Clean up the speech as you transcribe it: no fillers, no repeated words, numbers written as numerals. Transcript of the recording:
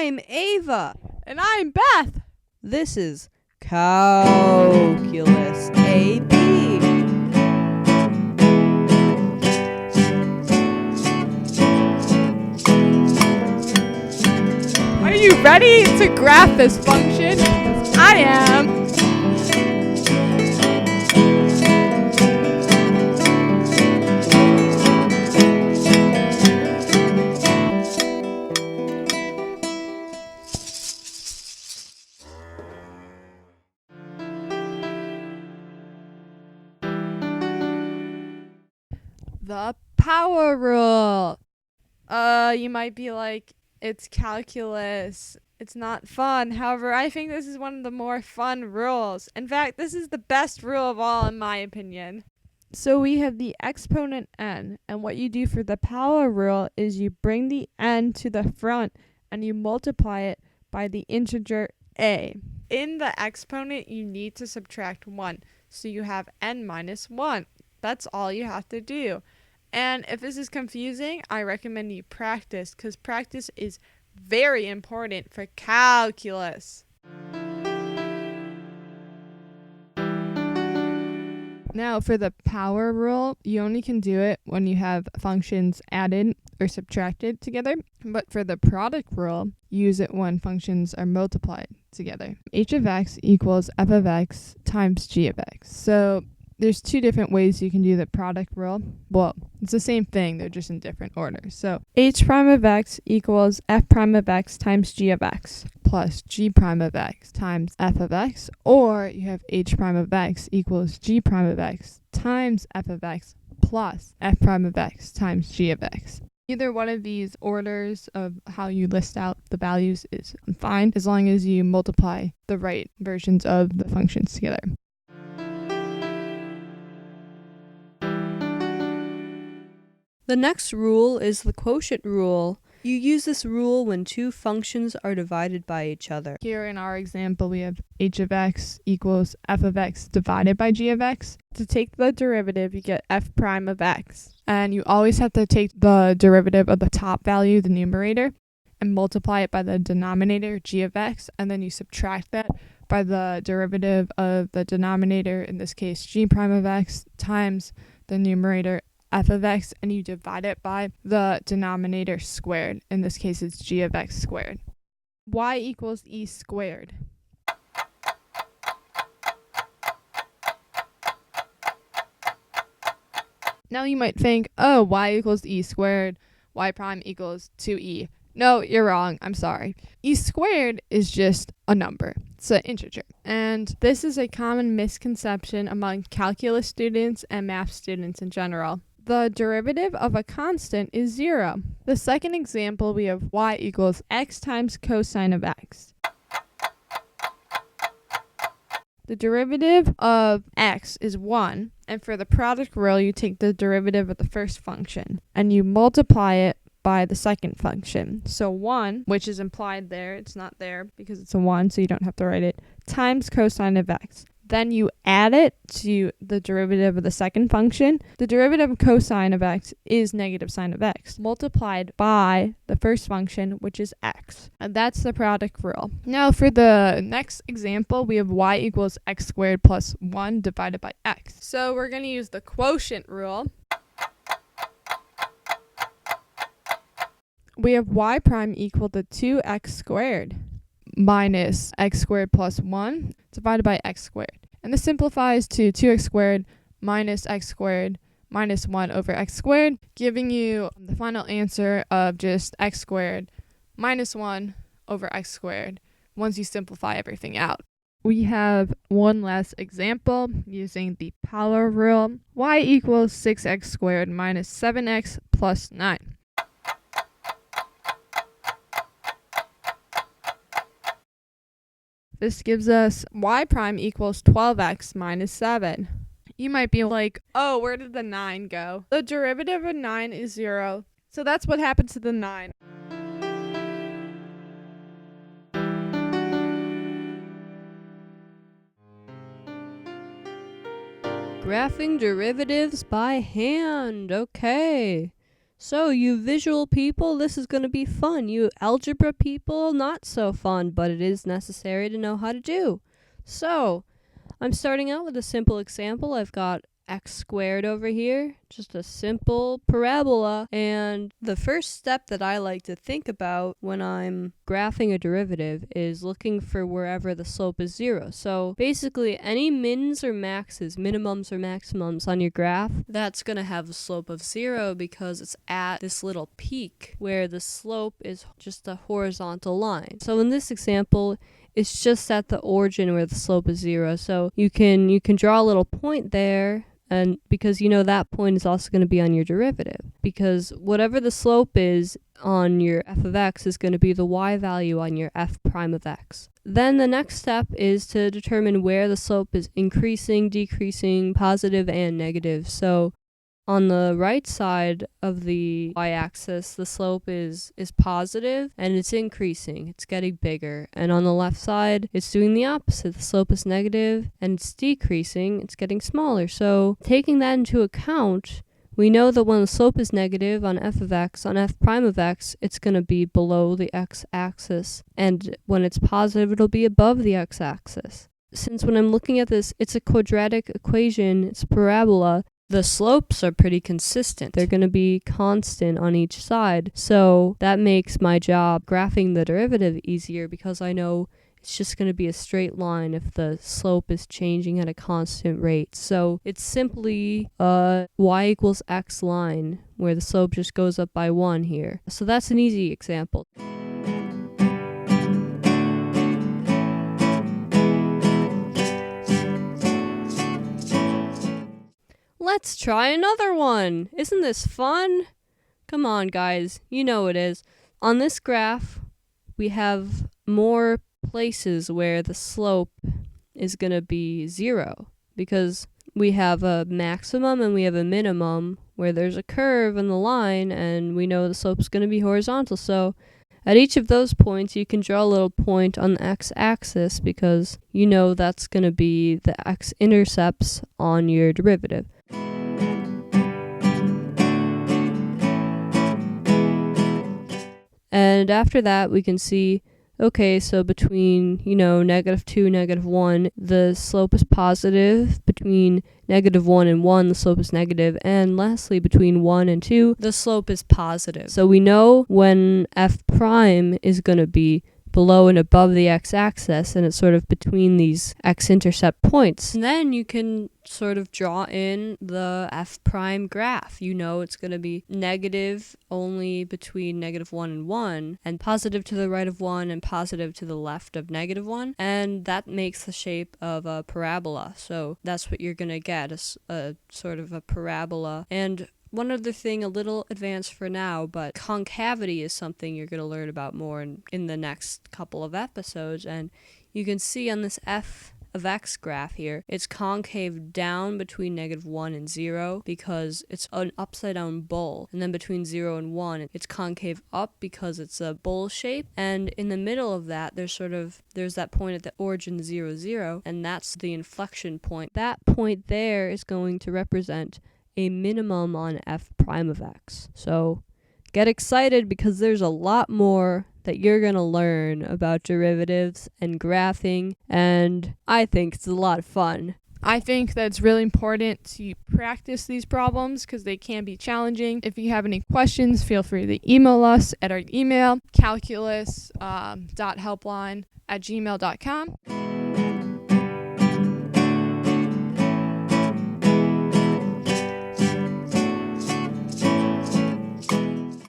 I'm Ava. And I'm Beth. This is Calculus AB. Are you ready to graph this function? I am. The power rule. You might be like, it's calculus. It's not fun. However, I think this is one of the more fun rules. In fact, this is the best rule of all, in my opinion. So we have the exponent n, and what you do for the power rule is you bring the n to the front and you multiply it by the integer a. In the exponent, you need to subtract 1, so you have n minus 1. That's all you have to do. And if this is confusing, I recommend you practice, because practice is very important for calculus. Now, for the power rule, you only can do it when you have functions added or subtracted together. But for the product rule, use it when functions are multiplied together. H of x equals f of x times g of x. So there's two different ways you can do the product rule. Well, it's the same thing, they're just in different orders. So h prime of x equals f prime of x times g of x plus g prime of x times f of x, or you have h prime of x equals g prime of x times f of x plus f prime of x times g of x. Either one of these orders of how you list out the values is fine, as long as you multiply the right versions of the functions together. The next rule is the quotient rule. You use this rule when two functions are divided by each other. Here in our example, we have h of x equals f of x divided by g of x. To take the derivative, you get f prime of x. And you always have to take the derivative of the top value, the numerator, and multiply it by the denominator, g of x, and then you subtract that by the derivative of the denominator, in this case g prime of x, times the numerator f of x, and you divide it by the denominator squared. In this case, it's g of x squared. Y equals e squared. Now you might think, oh, y equals e squared, y prime equals 2e. No, you're wrong. I'm sorry. E squared is just a number. It's an integer. And this is a common misconception among calculus students and math students in general. The derivative of a constant is 0. The second example, we have y equals x times cosine of x. The derivative of x is 1, and for the product rule, you take the derivative of the first function, and you multiply it by the second function. So 1, which is implied there, it's not there because it's a 1, so you don't have to write it, times cosine of x. Then you add it to the derivative of the second function. The derivative of cosine of x is negative sine of x, multiplied by the first function, which is x. And that's the product rule. Now for the next example, we have y equals x squared plus 1 divided by x. So we're going to use the quotient rule. We have y prime equal to 2x squared minus x squared plus 1 divided by x squared. And this simplifies to 2x squared minus x squared minus 1 over x squared, giving you the final answer of just x squared minus 1 over x squared once you simplify everything out. We have one last example using the power rule. Y equals 6x squared minus 7x plus 9. This gives us y prime equals 12x minus 7. You might be like, oh, where did the 9 go? The derivative of 9 is 0, so that's what happens to the 9. Graphing derivatives by hand. Okay. So, you visual people, this is going to be fun. You algebra people, not so fun, but it is necessary to know how to do. So, I'm starting out with a simple example. I've got x squared over here, just a simple parabola. And the first step that I like to think about when I'm graphing a derivative is looking for wherever the slope is 0. So basically any mins or maxes, minimums or maximums on your graph, that's going to have a slope of 0 because it's at this little peak where the slope is just a horizontal line. So in this example, it's just at the origin where the slope is 0. So you can draw a little point there, and because you know that point is also going to be on your derivative, because whatever the slope is on your f of x is going to be the y value on your f prime of x. Then the next step is to determine where the slope is increasing, decreasing, positive, and negative. So on the right side of the y-axis, the slope is positive and it's increasing. It's getting bigger. And on the left side, it's doing the opposite. The slope is negative and it's decreasing. It's getting smaller. So taking that into account, we know that when the slope is negative on f of x, on f prime of x, it's going to be below the x-axis. And when it's positive, it'll be above the x-axis. Since when I'm looking at this, it's a quadratic equation, it's a parabola, the slopes are pretty consistent. They're going to be constant on each side. So that makes my job graphing the derivative easier because I know it's just going to be a straight line if the slope is changing at a constant rate. So it's simply a y equals x line where the slope just goes up by 1 here. So that's an easy example. Let's try another one. Isn't this fun? Come on, guys. You know it is. On this graph, we have more places where the slope is going to be 0 because we have a maximum and we have a minimum where there's a curve in the line and we know the slope is going to be horizontal. So at each of those points, you can draw a little point on the x-axis because you know that's going to be the x-intercepts on your derivative. And after that, we can see, okay, so between, -2, -1, the slope is positive. Between -1 and 1, the slope is negative. And lastly, between 1 and 2, the slope is positive. So we know when f prime is going to be below and above the x-axis, and it's sort of between these x-intercept points. And then you can sort of draw in the f prime graph. You know it's going to be negative only between -1 and 1, and positive to the right of 1 and positive to the left of -1, and that makes the shape of a parabola. So that's what you're going to get, a sort of a parabola. And one other thing, a little advanced for now, but concavity is something you're going to learn about more in the next couple of episodes. And you can see on this f of x graph here, it's concave down between -1 and 0 because it's an upside down bowl. And then between 0 and 1, it's concave up because it's a bowl shape. And in the middle of that, there's that point at the origin 0, 0, and that's the inflection point. That point there is going to represent a minimum on f prime of x. So get excited because there's a lot more that you're going to learn about derivatives and graphing, and I think it's a lot of fun. I think that it's really important to practice these problems because they can be challenging. If you have any questions, feel free to email us at our email, calculus.helpline@gmail.com.